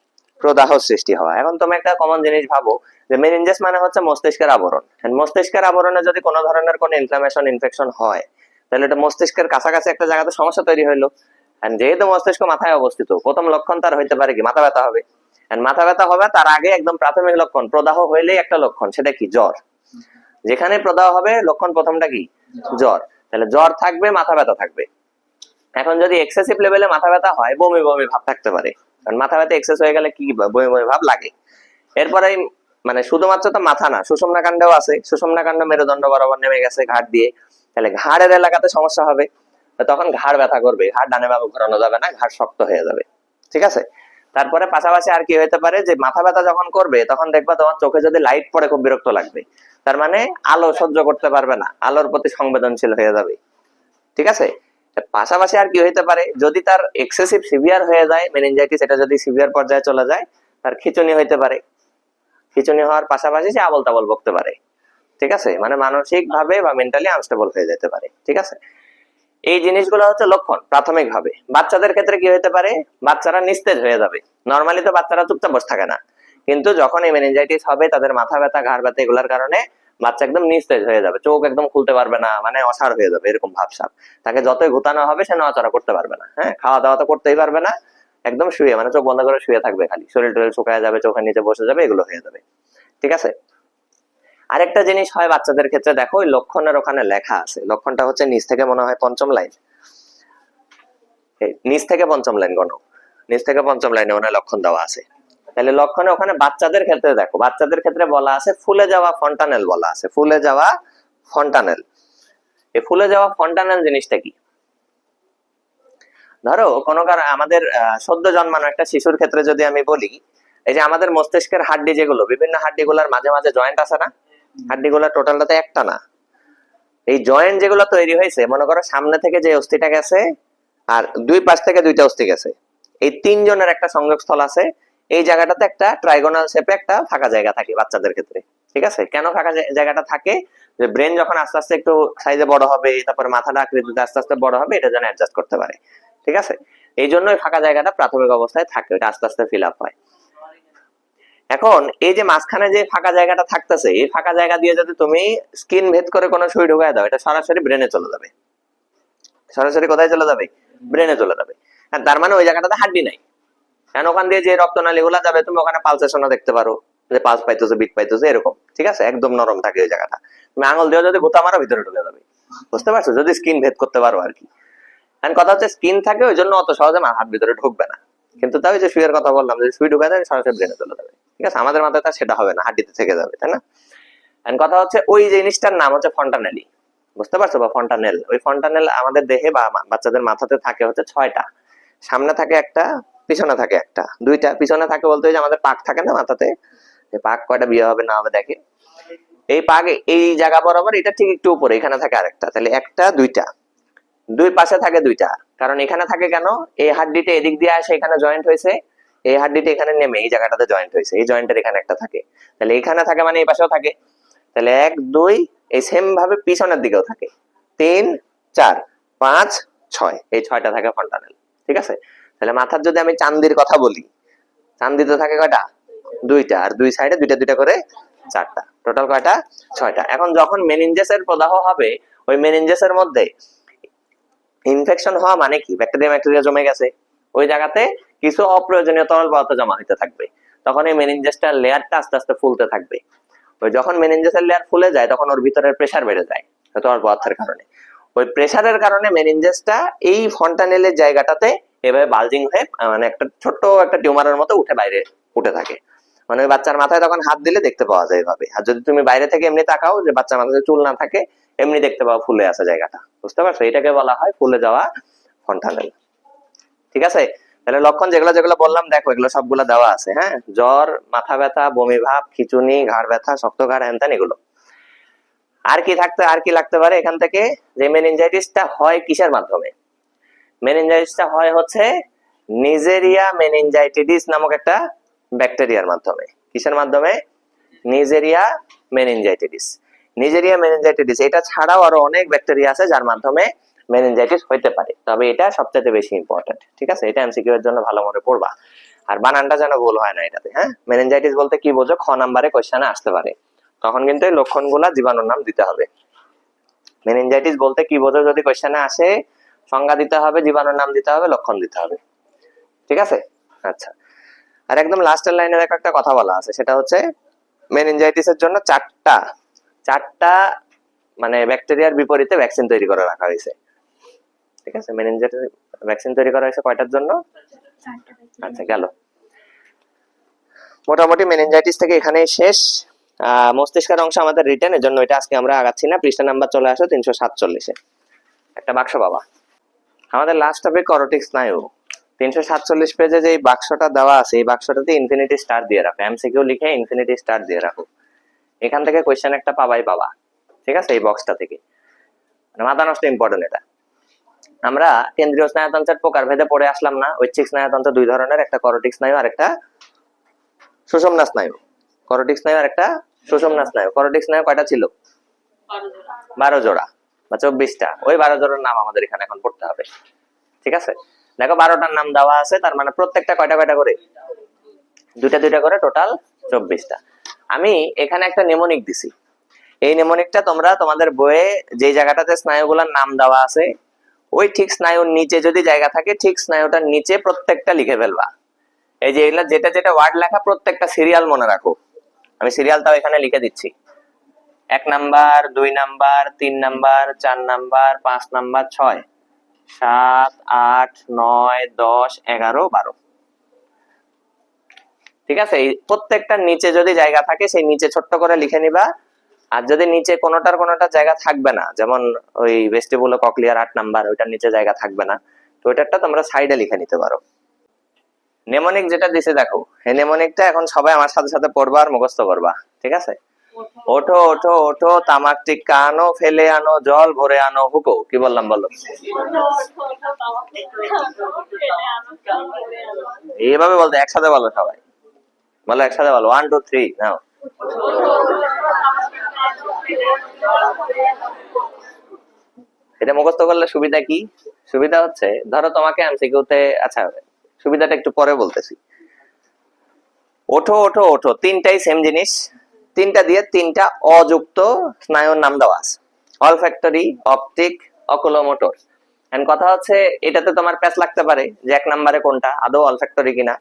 প্রদাহ সৃষ্টি হওয়া। এখন তুমি একটা কমন জিনিস ভাবো, যে মেনিনজাস মানে হচ্ছে মস্তিষ্কের আবরণ। মস্তিষ্কের আবরণে যদি কোনো ধরনের কোনো ইনফ্লামেশন, ইনফেকশন হয়, তাহলে এটা মস্তিষ্কের কাছাকাছি একটা জায়গাতে সমস্যা তৈরি হইলো। যেহেতু মস্তিষ্ক মাথায় অবস্থিত, প্রথম লক্ষণ তার হইতে পারে কি? মাথা ব্যথা হবে। মাথা ব্যথা হবে, তার আগে একদম প্রাথমিক লক্ষণ প্রদাহ হইলেই একটা লক্ষণ, সেটা কি? জ্বর। যেখানে প্রদাহ হবে, লক্ষণ প্রথমটা কি? জ্বর। তাহলে জ্বর থাকবে, মাথা ব্যথা থাকবে। এখন যদি এক্সেসিভ লেভেলে মাথা ব্যথা হয়, বমি বমি ভাব থাকতে পারে, কারণ মাথা ব্যথা এক্সেস হয়ে গেলে কি বমি বমি ভাব লাগে। এরপরে মানে শুধুমাত্র তো মাথা না, সুষুম্না কাণ্ডেও আছে। সুষুম্না কাণ্ড মেরুদণ্ড বরাবর নেমে গেছে ঘাড় দিয়ে, তাহলে ঘাড়ের এলাকাতে সমস্যা হবে, তখন ঘাড় ব্যথা করবে, ঘাড় ডানে বামে ঘোরানো যাবে না, ঘাড় শক্ত হয়ে যাবে, ঠিক আছে। তারপরে পাশাপাশি আর কি হতে পারে, যে মাথা ব্যথা যখন করবে, তখন দেখবা তোমার চোখে যদি লাইট পড়ে খুব বিরক্ত লাগবে, তার মানে আলো সহ্য করতে পারবে না, আলোর প্রতি সংবেদনশীল হয়ে যাবে, ঠিক আছে। পাশাপাশি আর কি হইতে পারে, যদি তার এক্সেসিভ সিভিয়ার হয়ে যায় মেনিনজাইটিস, এটা যদি সিভিয়ার পর্যায়ে চলে যায়, তার খিঁচুনি হইতে পারে। খিঁচুনি হওয়ার পাশাপাশি সে আবল তাবল বকতে পারে, ঠিক আছে, মানে মানসিক ভাবে বা মেন্টালি আনস্টেবল হয়ে যেতে পারে, ঠিক আছে। এই জিনিসগুলো হচ্ছে লক্ষণ প্রাথমিক ভাবে। বাচ্চাদের ক্ষেত্রে কি হতে পারে, বাচ্চারা নিস্তেজ হয়ে যাবে। নরমালি তো বাচ্চারা চুপচাপ বসে থাকে না, কিন্তু যখন এই মেনিনজাইটিস হবে তাদের মাথা ব্যথা ঘাড় ব্যথা এগুলোর কারণে বাচ্চা একদম নিস্তেজ হয়ে যাবে, চোখ একদম খুলতে পারবে না, মানে অসাড় হয়ে যাবে এরকম ভাবসাব। তাকে যতই ঘুতানো হবে সে নড়াচড়া করতে পারবে না, হ্যাঁ, খাওয়া দাওয়া তো করতেই পারবে না, একদম শুয়ে মানে চোখ বন্ধ করে শুয়ে থাকবে, খালি শরীর টরীর শুকায় যাবে, চোখের নিচে বসে যাবে, এগুলো হয়ে যাবে। ঠিক আছে। আরেকটা জিনিস হয় বাচ্চাদের ক্ষেত্রে, দেখো ওই লক্ষণের ওখানে লেখা আছে, লক্ষণটা হচ্ছে নিচ থেকে মনে হয় পঞ্চম লাইন, নিচ থেকে পঞ্চম লাইন গণ, নিচ থেকে পঞ্চম লাইনে মনে হয় লক্ষণ দেওয়া আছে। তাহলে লক্ষণে ওখানে বাচ্চাদের ক্ষেত্রে দেখো, বাচ্চাদের ক্ষেত্রে বলা আছে ফুলে যাওয়া ফন্টানেল বলা আছে, ফুলে যাওয়া ফন্টানেল। এই ফুলে যাওয়া ফন্টানেল জিনিসটা কি? ধরো কোনো আমাদের সদ্য জন্মানো একটা শিশুর ক্ষেত্রে যদি আমি বলি, এই যে আমাদের মস্তিষ্কের হাড্ডি যেগুলো, বিভিন্ন হাড্ডি গুলার মাঝে মাঝে জয়েন্ট আছে না, হাড্ডি গুলা টোটালটাতে একটা না, এই জয়েন্ট যেগুলো তৈরি হয়েছে, মনে করো সামনে থেকে যে অস্থিটা গেছে আর দুই পাশ থেকে দুইটা অস্থি গেছে, এই তিনজনের একটা সংযোগস্থল আছে, এই জায়গাটাতে একটা ট্রাইগোনাল শেপে একটা ফাঁকা জায়গা থাকে বাচ্চাদের ক্ষেত্রে। ঠিক আছে, কেন ফাঁকা জায়গাটা থাকে? যে ব্রেন যখন আস্তে আস্তে একটু সাইজে বড় হবে, তারপরে মাথাটা আকৃতিতে আস্তে আস্তে বড় হবে, এটা যেন অ্যাডজাস্ট করতে পারে। ঠিক আছে, এই জন্য ফাঁকা জায়গাটা প্রাথমিক অবস্থায় থাকে, এটা আস্তে আস্তে ফিল আপ হয়। এখন এই যে মাঝখানে যে ফাঁকা জায়গাটা থাকতেছে, এই ফাঁকা জায়গা দিয়ে যদি তুমি স্কিন ভেদ করে কোনো সুই ঢুকায় দাও, এটা সরাসরি ব্রেনে চলে যাবে। সরাসরি কোথায় চলে যাবে? ব্রেনে চলে যাবে। আর তার মানে ওই জায়গাটাতে হাড্ডি নাই, কারণ ওখান দিয়ে যে রক্তনালী গুলা যাবে, তুমি ওখানে পালসেশনও দেখতে পারো, যে পালস পাইতেছে, বিট পাইতেছে, এরকম। ঠিক আছে, একদম নরম থাকে ওই জায়গাটা, তুমি আঙুল দিয়ে যদি গোতা মারো ভিতরে ঢুকে যাবে। বুঝতে পারছো? যদি স্কিন ভেদ করতে পারো আর কি। কারণ কথা হচ্ছে স্কিন থাকে, ওই জন্য অত সহজে হাত ভিতরে ঢুকবে না। কিন্তু তাই যে সুইয়ের কথা বললাম, যে সুই ঢুকে দেয় সরাসরি ব্রেনে চলে যাবে। ঠিক আছে, আমাদের মাথায় তার সেটা হবে না, হাড্ডিতে থেকে যাবে, তাই না? কথা হচ্ছে ওই জিনিসটার নাম হচ্ছে ফন্টানেলি। বুঝতে পারছো? বা ফন্টানেল। ওই ফন্টানেল আমাদের দেহে বা বাচ্চাদের মাথাতে থাকে হচ্ছে 6টা। সামনে থাকে একটা, পিছনে থাকে একটা, দুইটা। পিছনে থাকে বলতে যে আমাদের পাক থাকে না মাথাতে, পাক কয়টা বিয়ে হবে না হবে দেখে, এই পাক এই জায়গা বরাবর, এটা ঠিক একটু উপরে, এখানে থাকে আরেকটা। তাহলে একটা, দুইটা, দুই পাশে থাকে দুইটা। কারণ এখানে থাকে কেন? এই হাড্ডিটা এদিক দিয়ে আসে, এখানে জয়েন্ট হয়েছে, এই হাড্ডিটা এখানে নেমে এই জায়গাটাতে জয়েন্ট হয়েছে, এই জয়েন্টের এখানে একটা থাকে। তাহলে এখানে থাকে মানে এই পাশেও থাকে। তাহলে 1 2 এই সেম ভাবে পিছনের দিকেও থাকে, 3 4 5 6, এই 6টা থাকে ফন্টানেল। ঠিক আছে, তাহলে মাথার যদি আমি চান্দির কথা বলি, চান্দিতে থাকে কয়টা? 2টা, আর দুই সাইডে দুইটা দুইটা করে 4টা, টোটাল কয়টা? 6টা। এখন যখন মেনিনজাসের প্রদাহ হবে, ওই মেনিনজাসের মধ্যে ইনফেকশন হওয়া মানে কি? ব্যাকটেরিয়া জমে গেছে, ওই জায়গাতে কিছু অপ্রয়োজনীয় তরল পদার্থ জমা হতে থাকবে, তখন এই মেনিনজাসটার লেয়ারটা আস্তে আস্তে ফুলতে থাকবে। ওই যখন মেনিনজাসের লেয়ার ফুলে যায়, তখন ওর ভিতরের প্রেসার বেড়ে যায় তরল পদার্থের কারণে। ওই প্রেসারের কারণে মেনিনজাসটা এই ফন্টানেলের জায়গাটাতে এভাবে বালজিং হয়ে, মানে একটা ছোট্ট একটা টিউমারের মতো উঠে বাইরে উঠে থাকে। মানে ওই বাচ্চার মাথায় তখন হাত দিলে দেখতে পাওয়া যায় এভাবে। আর যদি তুমি বাইরে থেকে এমনি তাকাও, যে বাচ্চার মাথায় চুল না থাকে, এমনি দেখতে পাওয়া ফুলে আছে জায়গাটা। বুঝতে পারছো? এটাকে বলা হয় ফুলে যাওয়া ফন্টানেল। ঠিক আছে, তাহলে লক্ষণ যেগুলো যেগুলো বললাম দেখো, এগুলো সবগুলো দেওয়া আছে। হ্যাঁ, জ্বর, মাথা ব্যথা, বমি ভাব, খিচুনি, ঘাড় ব্যথা, শক্ত ঘাড়, হ্যান এগুলো। আর কি আর কি লাগতে পারে এখান থেকে? যে মেনিনজাইটিসটা হয় কিসের মাধ্যমে? মেনিনজাইটিসটা হয় হচ্ছে নিজেরিয়া মেনিনজাইটিস নামক একটা ব্যাকটেরিয়ার মাধ্যমে। কিসের মাধ্যমে? নিজেরিয়া মেনিনজাইটিস। নিজেরিয়া মেনিনজাইটিস, এটা ছাড়াও আরো অনেক ব্যাকটেরিয়া আছে যার মাধ্যমে মেনিনজাইটিস হইতে পারে, তবে এটা সবচেয়ে বেশি ইম্পর্টেন্ট। ঠিক আছে, এটা এমসিকিউ এর জন্য ভালো মনে পড়বা, আর বানানটা যেন ভুল হয় না এটাতে। হ্যাঁ, মেনিনজাইটিস বলতে কি বোঝো, খ নাম্বারে কোশ্চেনে আসতে পারে, তখন কিন্তু এই লক্ষণগুলা জীবাণুর নাম দিতে হবে। মেনিনজাইটিস বলতে কি বোঝো যদি কোশ্চেনে আসে, সংজ্ঞা দিতে হবে, জীবাণুর নাম দিতে হবে, লক্ষণ দিতে হবে। ঠিক আছে, আচ্ছা। আর একদম লাস্টের লাইনে দেখো একটা কথা বলা আছে, সেটা হচ্ছে মেনিনজাইটিসের জন্য চারটা মানে ব্যাকটেরিয়ার বিপরীতে ভ্যাকসিন তৈরি করে রাখা হয়েছে। ঠিক আছে, মেনিনজাইটিস ভ্যাকসিন তৈরি করা হয়েছে কয়টার জন্য? আচ্ছা, গেল। মোটামুটি মেনিনজাইটিস থেকে এখানেই শেষ। মস্তিষ্কের অংশ আমাদের রিটেন, এর জন্য এটা আজকে আমরা আগাচ্ছি না। পৃষ্ঠা নাম্বার চলে আসো 347-এ, একটা বাক্স পাবা। আমাদের লাস্ট টপিক করোটিক স্নায়ু। 347 পেজে যে বাক্সটা দেওয়া আছে, এই বাক্সটাতে ইনফিনিটি স্টার দিয়ে রাখো, এমসিকিউ লিখে ইনফিনিটি স্টার দিয়ে রাখো। এখান থেকে কোশ্চেন একটা পাবাই পাবা। ঠিক আছে, এই বক্সটা থেকে, মানে মাথা নষ্ট ইম্পর্টেন্ট এটা। আমরা কেন্দ্রীয় স্নায়ুতন্ত্রের প্রকার ভেদে পড়ে আসলাম না? ঐচ্ছিক স্নায়ুতন্ত্র দুই ধরনের, একটা করোটিক স্নায়ু আর একটা সুষুম্না স্নায়ু। করোটিক স্নায়ু আর একটা সুষুম্না স্নায়ু। করোটিক স্নায়ু কয়টা ছিল? 12 জোড়া। বা 24টা, ওই 12 জনের নাম আমাদের এখানে এখন পড়তে হবে। ঠিক আছে, দেখো 12টার নাম দেওয়া আছে, তার মানে প্রত্যেকটা কয়টা কয়টা করে, দুইটা দুইটা করে, টোটাল 24টা। আমি এখানে একটা নেমোনিক দিছি, এই নেমোনিকটা তোমরা তোমাদের বইয়ে যে জায়গাটাতে স্নায়ুগুলোর নাম দেওয়া আছে ওই ঠিক স্নায়ুর নিচে যদি জায়গা থাকে, ঠিক স্নায়ুটার নিচে প্রত্যেকটা লিখে ফেলবা। এই যে এগুলা যেটা যেটা ওয়ার্ড লেখা প্রত্যেকটা সিরিয়াল মনে রাখো, আমি সিরিয়ালটাও এখানে লিখে দিচ্ছি। 1 number, 2 number, 3 number, 4 number, 5 number, 6, 7, 8, 9, 10, 11, 12। ঠিক আছে, এই প্রত্যেকটার নিচে যদি জায়গা থাকে সেই নিচে ছোট্ট করে লিখে নিবা। আর যদি নিচে কোনোটার জায়গা থাকবে না, যেমন ওই ভেস্টিবুলো কক্লিয়ার 8 নাম্বার, ওইটার নিচে জায়গা থাকবে না, তো ওইটারটা তোমরা সাইডে লিখে নিতে পারো। নেমোনিক যেটা দিছে দেখো, এই নেমোনিকটা এখন সবাই আমার সাথে সাথে পড়বা আর মুখস্থ করবা। ঠিক আছে, ওঠো ওঠো ওঠো, তামাক টিক্কা আনো, ফেলে আনো, জল ভরে আনো, হুকো। কি বললাম বলো? এইভাবে বলতে, একসাথে বলো সবাই, বলো একসাথে বলো, 1 2 3 নাও। এটা মুখস্থ করলে সুবিধা কি? সুবিধা হচ্ছে, ধরো তোমাকে এমসিকিউতে, আচ্ছা সুবিধাটা একটু পরে বলতেছি। ওঠো ওঠো ওঠো, তিনটাই সেম জিনিস, তিনটা দিয়ে তিনটা অযুক্ত স্নায়ুর নাম দেওয়া আছে, অলফ্যাক্টরি, অপটিক, অকুলোমোটর। এন্ড কথা হচ্ছে এটাতে তোমার প্যাচ লাগতে পারে যে 1 নম্বরে কোনটা আদৌ অলফ্যাক্টরি কিনা।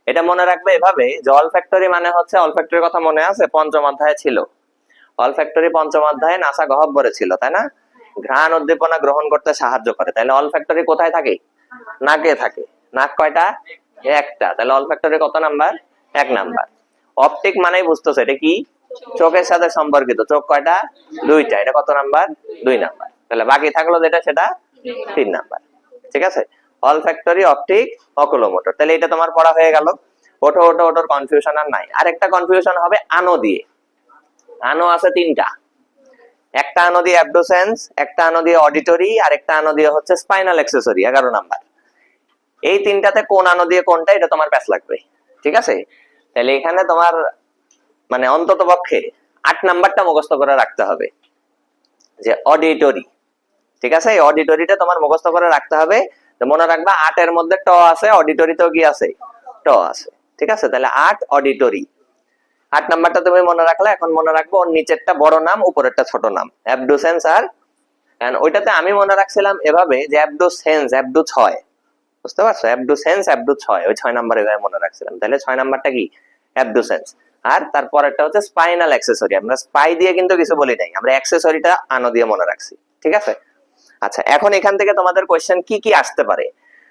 এটা মনে রাখবে এভাবে যে অলফ্যাক্টরি মানে হচ্ছে, অলফ্যাক্টরির কথা মনে আছে, পঞ্চম অধ্যায়ে ছিল। অলফ্যাক্টরি পঞ্চম অধ্যায়ে নাসা গহ্বরে ছিল, তাই না? ঘ্রাণ উদ্দীপনা গ্রহণ করতে সাহায্য করে, তাহলে অলফ্যাক্টরি কোথায় থাকে? নাকে থাকে। নাক কয়টা? একটা, তাহলে অলফ্যাক্টরি কত নাম্বার? 1 নাম্বার। অপটিক মানেই বুঝতেছো এটা কি? চোখের সাথে সম্পর্কিত, চোখ কয়টা? 2টা, এটা কত নাম্বার? 2 নাম্বার। তাহলে বাকি থাকলো যেটা, সেটা 3 নাম্বার। ঠিক আছে, অলফ্যাক্টরি, অপটিক, অকুলোমোটর, তাহলে এটা তোমার পড়া হয়ে গেল। ওঠো ওঠো ওঠোর কনফিউশন আর নাই। আরেকটা কনফিউশন হবে আনো দিয়ে। আনো আছে 3টা, একটা আনো দিয়ে অ্যাবডুসেন্স, একটা আনো দিয়ে অডিটরি, আর একটা আনো দিয়ে হচ্ছে স্পাইনাল অ্যাক্সেসরি, 11 নাম্বার। এই তিনটাতে কোন আনো দিয়ে কোনটা, এটা তোমার প্যাচ লাগবে। ঠিক আছে, তাহলে এখানে তোমার মানে অন্তত পক্ষে 8 নাম্বারটা মুখস্থ করে রাখতে হবে, যে অডিটরি। ঠিক আছে, এই অডিটরিটা তোমার মুখস্থ করে রাখতে হবে। মনে রাখবা 8 এর মধ্যে ট আছে, অডিটরিতেও কি আছে? ট আছে। ঠিক আছে, তাহলে 8 অডিটরি। 8 নাম্বারটা তুমি মনে রাখলে, এখন মনে রাখবো ওর নিচেরটা বড় নাম, উপরেরটা ছোট নাম, অ্যাবডুসেন্স। আর ওইটাতে আমি মনে রাখছিলাম এভাবে যে অ্যাবডুসেন্স, অ্যাবডু 6, বুঝতে পারছো? অ্যাবডুসেন্স, অ্যাবডু 6, ওই 6 নাম্বার এভাবে মনে রাখছিলাম। তাহলে 6 নাম্বারটা কি? অ্যাবডুসেন্স। আর তারপরেরটা হচ্ছে স্পাইনাল অ্যাক্সেসরি। আমরা স্পাই দিয়ে কিন্তু কিছু বলি নাই, আমরা অ্যাক্সেসরিটা আনো দিয়ে মনে রাখছি। ঠিক আছে, আচ্ছা এখন এখান থেকে তোমাদের কোশ্চেন কি কি আসতে পারে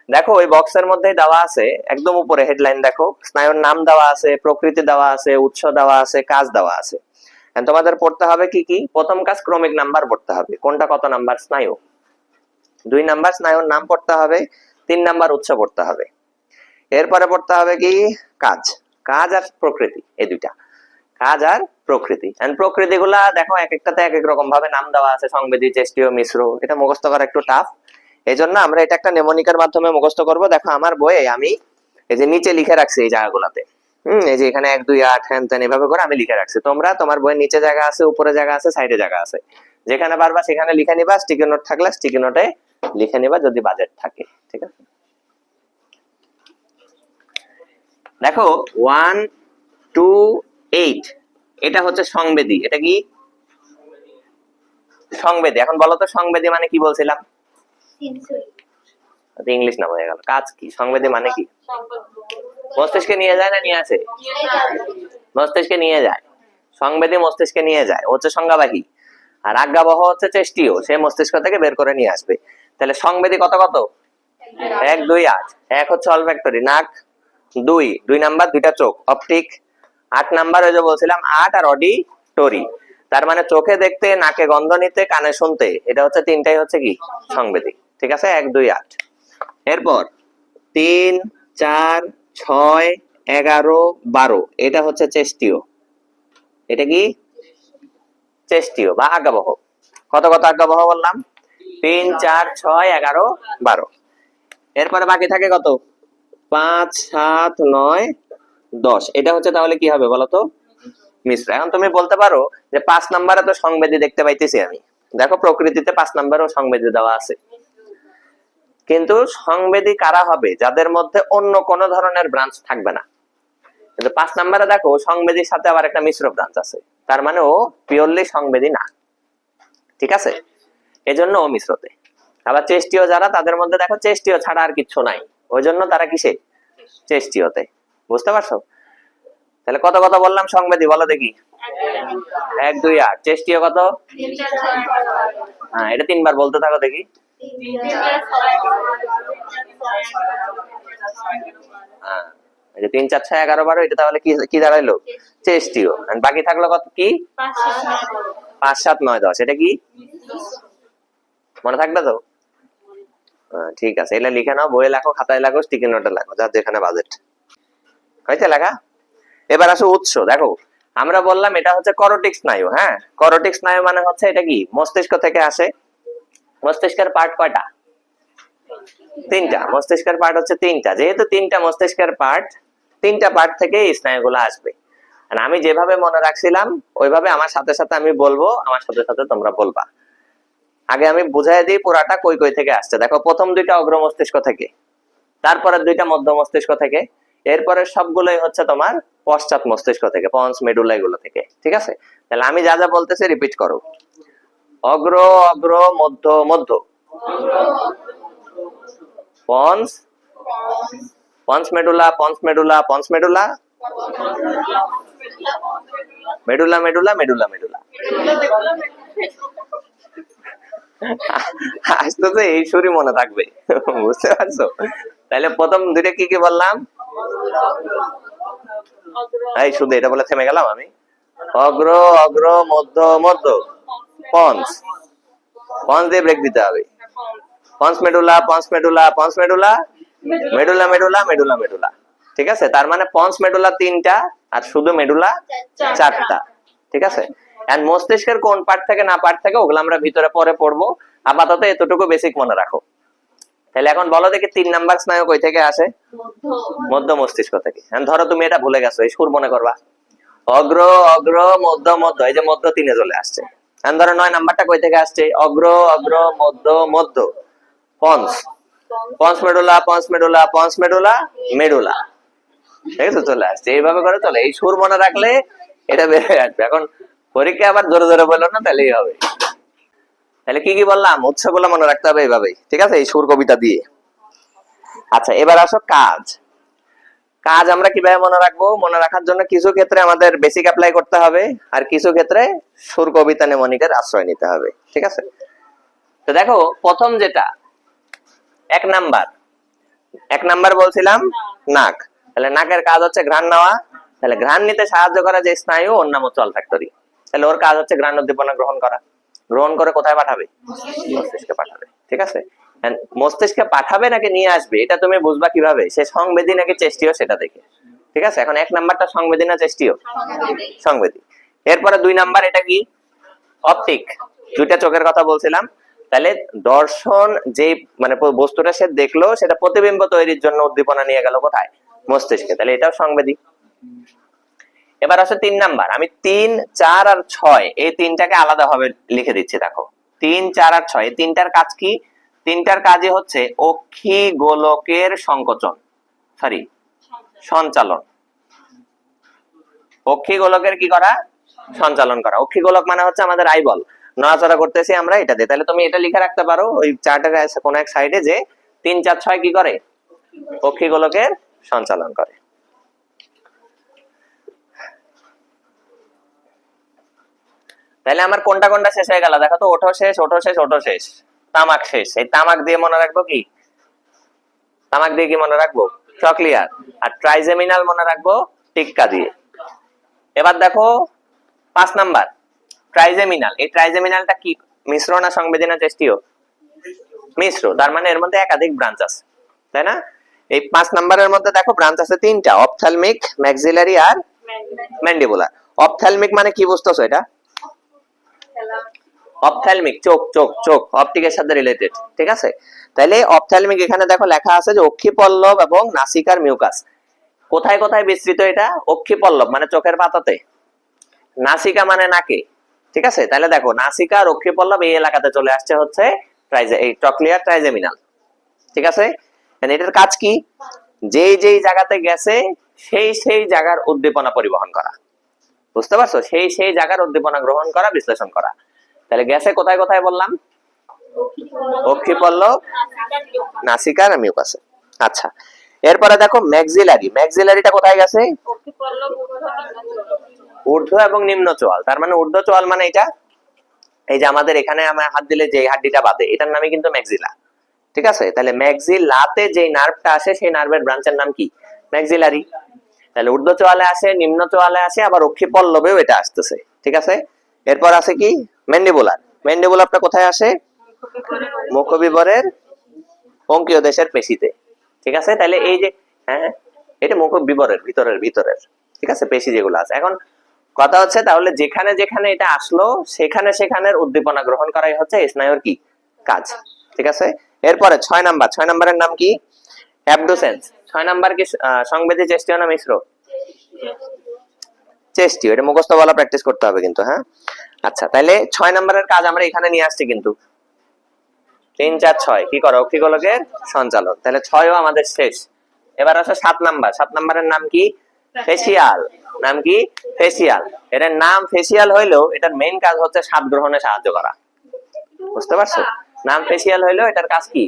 দেখো, ওই বক্সের মধ্যে দেওয়া আছে, একদম উপরে হেডলাইন দেখো, স্নায়ুর নাম দেওয়া আছে, প্রকৃতি দেওয়া আছে, উৎস দেওয়া আছে, কাজ দেওয়া আছে। তোমাদের পড়তে হবে কি কি? প্রথম কাজ ক্রমিক নাম্বার পড়তে হবে, কোনটা কত নাম্বার স্নায়ু। 2 নাম্বার স্নায়ুর নাম পড়তে হবে। 3 নাম্বার উৎস পড়তে হবে। এরপরে পড়তে হবে কি? কাজ। কাজ আর প্রকৃতি, এই দুইটা, কাজ আর প্রকৃতি। এন্ড প্রকৃতি গুলা দেখো এক একটাতে এক এক রকম ভাবে নাম দেওয়া আছে, সংবেদী, চেষ্টীয়, মিশ্র। এটা মুখস্থ করা একটু টাফ, এই জন্য আমরা এটা একটা নেমোনিকার মাধ্যমে মুখস্থ করব। দেখো আমার বইয়ে আমি এই যে নিচে লিখে রাখছি এই জায়গাগুলোতে, এই যে এখানে 1 2 8 হ্যান ত্যান এভাবে করে আমি লিখে রাখছি। তোমরা তোমার বইয়ের নিচে জায়গা আছে, উপরে জায়গা আছে, সাইডে জায়গা আছে, যেখানে পারবা সেখানে লিখে নিবা। স্টিকি নোট থাকলে স্টিকি নোটে লিখে নিবা যদি বাজেট থাকে। ঠিক আছে, দেখো 1 2 8 এটা হচ্ছে সংবেদী। এটা কি? সংবেদী। এখন বলো তো সংবেদী মানে কি বলছিলাম? ইংলিশ না হয়ে গেল। কাজ কি? সংবেদী মানে কি? মস্তিষ্কে নিয়ে যায় না নিয়ে আসে? মস্তিষ্কে নিয়ে যায়। সংবেদী মস্তিষ্কে নিয়ে যায়, হচ্ছে সংজ্ঞাবাহী। আর আজ্ঞাবহ হচ্ছে চেষ্টীয়, সে মস্তিষ্ক থেকে বের করে নিয়ে আসবে। তাহলে সংবেদী কত কত? 1 2 8। 1 হচ্ছে অলফ্যাক্টরি, নাক। 2 নাম্বার, 2টা চোখ, অপটিক। 8 নাম্বার ওই যে বলছিলাম 8 আর অডিটরি, তার মানে চোখে দেখতে, নাকে গন্ধ নিতে, কানে শুনতে, এটা হচ্ছে তিনটাই হচ্ছে কি? সংবেদী। ঠিক আছে, 1 2 8। এরপর 3 4 6 11 12 এটা হচ্ছে চেষ্টীয়। এটা কি? চেষ্টীয় বা আজ্ঞাবহ। কত কত আজ্ঞাবহ বললাম? 3 4 6 11 12। এরপরে বাকি থাকে কত? 5 7 9 10। এটা হচ্ছে তাহলে কি হবে বলতো? মিশ্র। এখন তুমি বলতে পারো যে 5 নাম্বারে তো সংবেদী দেখতে পাইতেছি আমি, দেখো প্রকৃতিতে 5 নম্বরেও সংবেদী দেওয়া আছে, কিন্তু সংবেদী কারা হবে? যাদের মধ্যে অন্য কোন ধরনের ব্রাঞ্চ থাকবে না। কিন্তু 5 নম্বরে দেখো সংবেদীর সাথে আবার একটা মিশ্র ব্রাঞ্চ আছে, তার মানে ও পিওরলি সংবেদী না, ঠিক আছে, এজন্য ও মিশ্রতে। আবার চেষ্টীয় যারা, তাদের মধ্যে দেখো চেষ্টীয় ছাড়া আর কিছু নাই, ওই জন্য তারা কিসে? চেষ্টীয়তে। বুঝতে পারছো? তাহলে কত কত বললাম সংবেদী, বলো দেখি। 1 2 8। চেষ্টীয় কত? হ্যাঁ, এটা 3 বার বলতে থাকো দেখি। হ্যাঁ, এই যে 3 4 6 11 12, এটা তাহলে কি কি দাঁড়াইলো? চেষ্টীয়। আর বাকি থাকলো কত? কি? 5 7 9 10। এটা কি মনে থাকবে তো? ঠিক আছে, এটা লিখে নাও, বইয়ে লেখো, খাতায় লেখো, স্টিকি নোটে লেখো, যার যেখানে বাজেট হয়েছে লেখা। এবার আসো উৎস। দেখো আমরা বললাম এটা হচ্ছে করোটিক স্নায়ু। হ্যাঁ, করোটিক স্নায়ু মানে হচ্ছে এটা কি মস্তিষ্ক থেকে আসে। মস্তিষ্কের পার্ট কয়টা? 3টা। মস্তিষ্কের পার্ট হচ্ছে 3টা। যেহেতু 3টা মস্তিষ্কের পার্ট, 3টা পার্ট থেকে এই স্নায়ুগুলো আসবে। আর আমি যেভাবে মনে রাখছিলাম ওইভাবে আমার সাথে সাথে আমি বলবো, আমার সাথে সাথে তোমরা বলবা। আগে আমি বুঝাই দিই পুরাটা কই কই থেকে আসছে। দেখো প্রথম 2টা অগ্র মস্তিষ্ক থেকে, তারপরে 2টা মধ্য মস্তিষ্ক থেকে, এরপরে সবগুলোই হচ্ছে তোমার পশ্চাৎ মস্তিষ্ক থেকে, পন্স মেডুলা এগুলো থেকে। ঠিক আছে, তাহলে আমি যা যা বলতেছি রিপিট করো। অগ্র অগ্র, মধ্য মধ্য, ponds ponds medulla, ponds medulla, ponds medulla, medulla medulla, medulla medulla. আসতে এই সুরই মনে থাকবে, বুঝতে পারছো? তাহলে প্রথম 2টা কি কি বললাম? এই শুধু এটা বলে থেমে গেলাম আমি। অগ্র অগ্র, মধ্য মধ্য, পন্স। পন্স দিয়ে ব্রেক দিতে হবে। Ponds medulla, ponds medulla, ponds medulla, medulla medulla, medulla medulla. ঠিক আছে, তার মানে পন্স মেডুলা 3টা আর শুধু মেডুলা 4টা। ঠিক আছে, এন্ড মস্তিষ্কের কোন পার্ট থেকে না পার্ট থেকে ওগুলো আমরা ভিতরে পরে পড়বো, আপাতত এতটুকু বেসিক মনে রাখো। তাহলে এখন বলো দেখি 3 নাম্বার স্নায়ু কই থেকে আসে? মধ্য মস্তিষ্ক থেকে। ধরো তুমি এটা ভুলে গেছো, এই সুর মনে করবা। অগ্র অগ্র, মধ্য মধ্য, এই যে মধ্য 3-এ চলে আসছে। ধরো 9 নাম্বারটা কই থেকে আসছে? অগ্র অগ্র, মধ্য মধ্য, ponds. Ponds medulla, ponds medulla, ponds medulla, medulla. ঠিক আছে, চলে আসছে। এইভাবে করে চলে, এই সুর মনে রাখলে এটা বেড়ে আসবে। এখন পরীক্ষা আবার জোরে জোরে বললো না, তাহলেই হবে। তাহলে কি কি বললাম? উৎসগুলো মনে রাখতে হবে এইভাবেই। ঠিক আছে, এই সুর কবিতা দিয়ে। আচ্ছা, এবার আসো কাজ। কাজ আমরা কিভাবে মনে রাখবো? মনে রাখার জন্য কিছু ক্ষেত্রে আমাদের বেসিক অ্যাপ্লাই করতে হবে, আর কিছু ক্ষেত্রে সুর কবিতা নেমনিকের আশ্রয় নিতে হবে। ঠিক আছে, তো দেখো প্রথম যেটা 1 নাম্বার বলছিলাম নাক। তাহলে নাকের কাজ হচ্ছে ঘ্রাণ নেওয়া। তাহলে ঘ্রাণ নিতে সাহায্য করা যে স্নায়ু, ওর নাম হচ্ছে অলফ্যাক্টরি। তাহলে ওর কাজ হচ্ছে ঘ্রাণ উদ্দীপনা গ্রহণ করা। গ্রহণ করে কোথায় পাঠাবে? মস্তিষ্কে পাঠাবে। ঠিক আছে, মস্তিষ্কে পাঠাবে নাকি নিয়ে আসবে, এটা তুমি বুঝবা কিভাবে? সে সংবেদী নাকি চেষ্টীয় সেটা দেখে। ঠিক আছে, এখন 1 নাম্বারটা সংবেদী না চেষ্টীয়? সংবেদী। এরপরে 2 নাম্বার, এটা কি? অপটিক। 2টা চোখের কথা বলছিলাম। তাহলে দর্শন যে মানে বস্তুটা সে দেখলো, সেটা প্রতিবিম্ব তৈরির জন্য উদ্দীপনা নিয়ে গেল কোথায়? মস্তিষ্কে। তাহলে এটাও সংবেদী। এবার আছে 3 নাম্বার। আমি 3 4 আর 6 এই 3টাকে আলাদা ভাবে লিখে দিচ্ছি। দেখো 3 4 আর 6 এই 3টার কাজ কি? 3টার কাজই হচ্ছে অক্ষি গোলকের সংকোচন, সরি সঞ্চালন। অক্ষি গোলকের কি করা? সঞ্চালন করা। অক্ষি গোলক মানে হচ্ছে আমাদের আইবল, নড়াচড়া করতেছি আমরা, এটা দিয়ে। তাহলে তুমি এটা লিখে রাখতে পারো ওই চার্টের কোন এক সাইডে, যে 3 4 6 কি করে? অক্ষি গোলকের সঞ্চালন করে। তাহলে আমার কোনটা কোনটা শেষ হয়ে গেল? দেখো তো, ওঠো শেষ, ওঠো শেষ, ওঠো শেষ, তামাক শেষ। এই তামাক দিয়ে মনে রাখবো কি? তামাক দিয়ে কি মনে রাখবো? ট্রক্লিয়ার। আর ট্রাইজেমিনাল মনে রাখবো টিক্কা দিয়ে। এবার দেখো 5 নাম্বার ট্রাইজেমিনাল। এই ট্রাইজেমিনালটা কি মিশ্র না সংবেদী না চেষ্টীয়? মিশ্র। তার মানে এর মধ্যে একাধিক ব্রাঞ্চ আছে, তাই না? এই 5 নাম্বারের মধ্যে দেখো ব্রাঞ্চ আছে 3টা, অপথ্যালমিক, ম্যাক্সিলারি আর ম্যান্ডিবুলার। অপথ্যালমিক মানে কি বুঝতেছো এটা? অপথ্যালমিক চোখ, চোখ চোখ অপটিকের সাথে রিলেটেড। ঠিক আছে, তাহলে অপথ্যালমিক এখানে দেখো লেখা আছে যে অক্ষিপল্লব এবং নাসিকার মিউকাস। কোথায় কোথায় বিস্তৃত এটা? অক্ষিপল্লব মানে চোখের পাতাতে, নাসিকা মানে নাকে। ঠিক আছে, তাহলে দেখো নাসিকা রক্ষী পল্লব এই এলাকাতে চলে আসছে হচ্ছে এই ট্রক্লিয়ার ট্রাইজেমিনাল। ঠিক আছে, এটার কাজ কি? যেই যেই জায়গাতে গেছে সেই সেই জায়গার উদ্দীপনা পরিবহন করা। বুঝতে পারছো? সেই সেই জায়গার উদ্দীপনা গ্রহণ করা, বিশ্লেষণ করা। তাহলে গেছে কোথায় কোথায় বললাম? অক্ষি পল্লব, নাসিকা আর মিউকাসে। আচ্ছা, এরপরে দেখো ম্যাক্সিলারি। ম্যাক্সিলারিটা কোথায় গেছে? ঊর্ধ্ব এবং নিম্ন চোয়াল। তার মানে ঊর্ধ্ব চোয়াল মানে এটা, এই যে আমাদের এখানে আমরা হাত দিলে যে হাড্ডিটা বাঁধে এটার নামই কিন্তু ম্যাক্সিলা। ঠিক আছে, তাহলে ম্যাক্সিলাতে যে নার্ভটা আসে সেই নার্ভের ব্রাঞ্চের নাম কি? ম্যাক্সিলারি। তাহলে ঊর্ধ্ব চোয়ালে আসে, নিম্ন চোয়ালে আসে, আবার অক্ষি পল্লবেও এটা আসতেছে। ঠিক আছে, এরপর আছে কি? ম্যান্ডিবুলার। ম্যান্ডিবুলারটা কোথায় আসে? মুখবিবরের অঙ্কীয় দেশের পেশিতে। ঠিক আছে, তাহলে এই যে হ্যাঁ, এটা মুখবিবরের ভিতরের ভিতরের ঠিক আছে পেশি যেগুলো আছে। এখন কথা হচ্ছে তাহলে যেখানে যেখানে এটা আসলো সেখানে সেখানের উদ্দীপনা গ্রহণ করাই হচ্ছে স্নায়ুর কি কাজ। ঠিক আছে, এরপরে 6 নাম্বার। 6 নাম্বারের নাম কি? অ্যাবডুসেন্স। 6 নাম্বার কি সংবেদী চেষ্টীয় না মিশ্র? চেষ্টীয়। এটা মুখস্থ বলা প্র্যাকটিস করতে হবে কিন্তু। হ্যাঁ, আচ্ছা, তাহলে 6 নাম্বারের কাজ আমরা এখানে নিয়ে আসছি কিন্তু 3 4 6 কি করো? অক্ষিগোলকের সঞ্চালন। তাহলে 6ও আমাদের শেষ। এবার আসে 7 নাম্বার। 7 নাম্বারের নাম কি? ফেসিয়াল। নাম কি? ফেসিয়াল। এটার নাম ফেসিয়াল হইলেও এটার মেইন কাজ হচ্ছে স্বাদ গ্রহণে সাহায্য করা। বুঝতে পারছো? নাম ফেসিয়াল হইলেও এটার কাজ কি?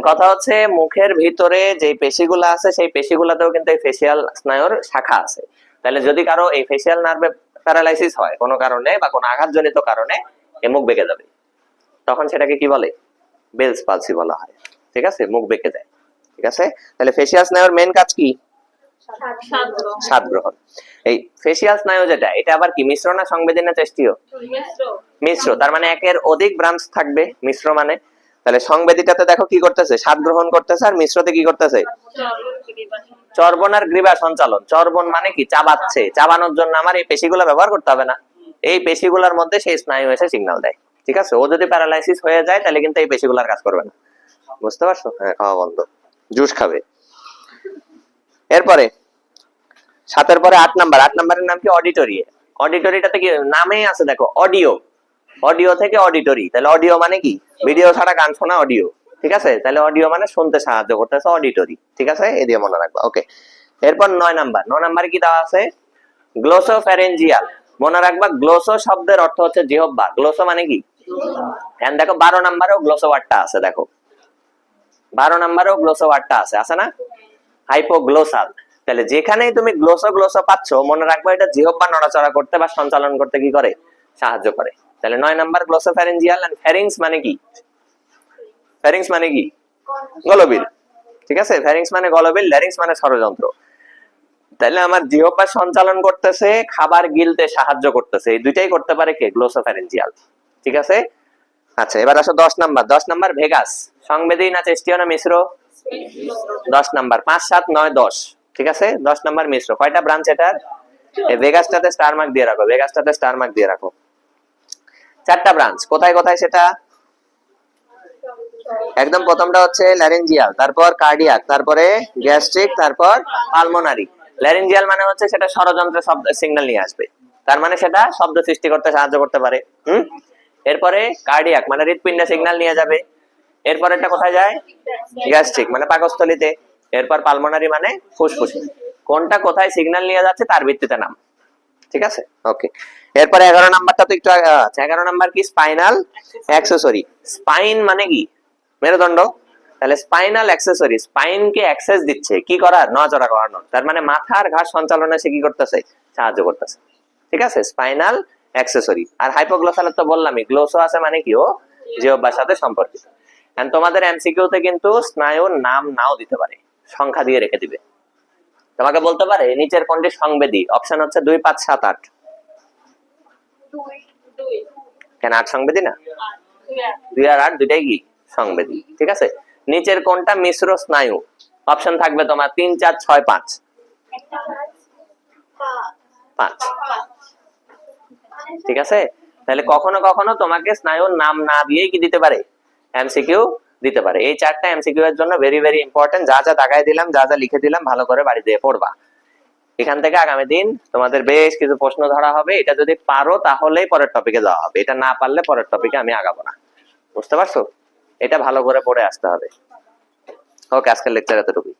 কথা হচ্ছে মুখের ভিতরে যে পেশিগুলো আছে সেই পেশিগুলোতেও কিন্তু এই ফেসিয়াল স্নায়ুর শাখা আছে। তাহলে যদি কারো এই ফেসিয়াল নার্ভে প্যারালাইসিস হয় কোনো কারণে বা কোনো আঘাতজনিত কারণে এই মুখ বেঁকে যাবে, তখন সেটাকে কি বলে? বেলস পালসি বলা হয়। ঠিক আছে, মুখ বেঁকে যায়। ঠিক আছে, তাহলে ফেসিয়াল স্নায়ুর মেইন কাজ কি? স্বাদ গ্রহণ। এই ফেসিয়াল স্নায়ু যেটা, এটা আবার কি মিশ্র না সংবেদী না চেষ্টীয়? মিশ্র। তার মানে একের অধিক ব্রাঞ্চ থাকবে মিশ্র মানে। তাহলে সংবেদীটাতে দেখো কি করতেছে? স্বাদ গ্রহণ করতেছে, আর মিশ্রতে কি করতেছে? চর্বণ আর গ্রীবা সঞ্চালন। চর্বণ মানে কি? চাবাচ্ছে। চাবানোর জন্য আমার এই পেশিগুলো ব্যবহার করতে হবে না, এই পেশিগুলোর মধ্যে সেই স্নায়ু এসে সিগন্যাল দেয়। ঠিক আছে, ও যদি প্যারালাইসিস হয়ে যায় তাহলে কিন্তু এই পেশিগুলোর কাজ করবে না। বুঝতে পারছো? হ্যাঁ, খাওয়া বন্ধ, জুস খাবে। এরপরে 7 পরে 8 নাম্বার। 8 নাম্বারের নাম কি? অডিটরি। অডিটরিটাতে কি নামেই আছে দেখো, অডিও। অডিও থেকে অডিটরি। তাহলে অডিও মানে কি? ভিডিও ছাড়া গান শোনা অডিও। ঠিক আছে, তাহলে অডিও মানে শুনতে সাহায্য করতেছে, অডিটরি। ঠিক আছে, এই দিয়ে মনে রাখবা। ওকে, এরপর 9 নাম্বার। 9 নাম্বারে কি দেওয়া আছে? গ্লোসোফ্যারেঞ্জিয়াল। মনে রাখবা, গ্লোসো শব্দের অর্থ হচ্ছে জিহ্বা। গ্লোসো মানে কি? এখন দেখো 12 নাম্বারেও গ্লোসো ওয়ার্ডটা আছে। দেখো 12 নাম্বারেও গ্লোসো ওয়ার্ডটা আছে, আছে না? হাইপোগ্লোসাল। তাহলে যেখানেই তুমি গ্লোসো গ্লোসো পাচ্ছ মনে রাখবা এটা জিহ্বা নড়াচড়া করতে বা সঞ্চালন করতে কি করে? সাহায্য করে। তাহলে 9 নাম্বার গ্লোসোফ্যারেঞ্জিয়াল। এন্ড ফ্যারিংস মানে কি? ফ্যারিংস মানে কি? গলবিল। ঠিক আছে, ফ্যারিংস মানে গলবিল, ল্যারিংস মানে ষড়যন্ত্র। তাহলে আমার জিহ্বা সঞ্চালন করতেছে, খাবার গিলতে সাহায্য করতেছে, এই দুইটাই করতে পারে কে? গ্লোসোফ্যারেঞ্জিয়াল। ঠিক আছে, আচ্ছা, এবার আসো 10 নাম্বার। 10 number Vegas. সংবেদী না চেষ্টীয় না মিশ্র? 10 নাম্বার। 5 7 9 10। ঠিক আছে, 10 নাম্বার মিশ্র। কয়টা ব্রাঞ্চ এটার? এই ভেগাসটাতে স্টার মার্ক দিয়ে রাখো, ভেগাসটাতে স্টার মার্ক দিয়ে রাখো। 4টা ব্রাঞ্চ। কোথায় কোথায় সেটা? একদম প্রথমটা হচ্ছে ল্যারেঞ্জিয়াল, তারপর কার্ডিয়াক, তারপরে গ্যাস্ট্রিক, তারপর পালমোনারি। ল্যারেঞ্জিয়াল মানে হচ্ছে সেটা ষড়যন্ত্রে শব্দ সিগন্যাল নিয়ে আসবে, তার মানে সেটা শব্দ সৃষ্টি করতে সাহায্য করতে পারে। এরপরে কার্ডিয়াক মানে হৃৎপিণ্ডে সিগন্যাল নিয়ে যাবে। এরপর এটা কোথায় যায়? গ্যাস্ট্রিক মানে পাকস্থলীতে। এরপর পালমোনারি মানে ফুসফুসে। কোনটা কোথায় সিগন্যাল নিয়ে যাচ্ছে তার ভিত্তিতে নাম। ঠিক আছে, ওকে। এরপরে 11 নাম্বারটা তো একটু 11 নাম্বার কি? Spinal accessory. স্পাইন মানে কি? মেরুদণ্ড। তাহলে স্পাইনাল অ্যাক্সেসরি স্পাইনকে অ্যাক্সেস দিচ্ছে কি করার? নড়াচড়া করানোর। তার মানে মাথার ঘাস সঞ্চালনে সে কি করতেছে? সাহায্য করতেছে। ঠিক আছে, স্পাইনাল অ্যাক্সেসরি। আর হাইপোগ্লোসালের তো বললামই, গ্লোসো আছে মানে কি? ও জিহ্বার সাথে সম্পর্কিত। এন্ড তোমাদের এমসিকিউ তে কিন্তু স্নায়ুর নাম নাও দিতে পারে, সংখ্যা দিয়ে রেখে দিবে। তোমাকে বলতে পারে নিচের কোনটি সংবেদী? অপশন হচ্ছে 2 5 7 8। কেন 8 সংবেদী না? 2 আর 8 দুইটাই কি সংবেদী। ঠিক আছে, নিচের কোনটা মিশ্র স্নায়ু? অপশন থাকবে তোমার 3 4 6 5। 5। ঠিক আছে, তাহলে কখনো কখনো তোমাকে স্নায়ুর নাম না দিয়েই কি দিতে পারে? এমসিকিউ দিতে পারে। এই 4টা এমসিকিউ এর জন্য ভেরি ভেরি ইম্পর্টেন্ট। যা যা দাগায় দিলাম, যা যা লিখে দিলাম ভালো করে বাড়ি দিয়ে পড়বা। এখান থেকে আগামী দিন তোমাদের বেশ কিছু প্রশ্ন ধরা হবে, এটা যদি পারো তাহলেই পরের টপিকে যাওয়া হবে, এটা না পারলে পরের টপিকে আমি আগাবো না। বুঝতে পারছো? এটা ভালো করে পড়ে আসতে হবে। ওকে, আজকের লেকচার এতটুকুই।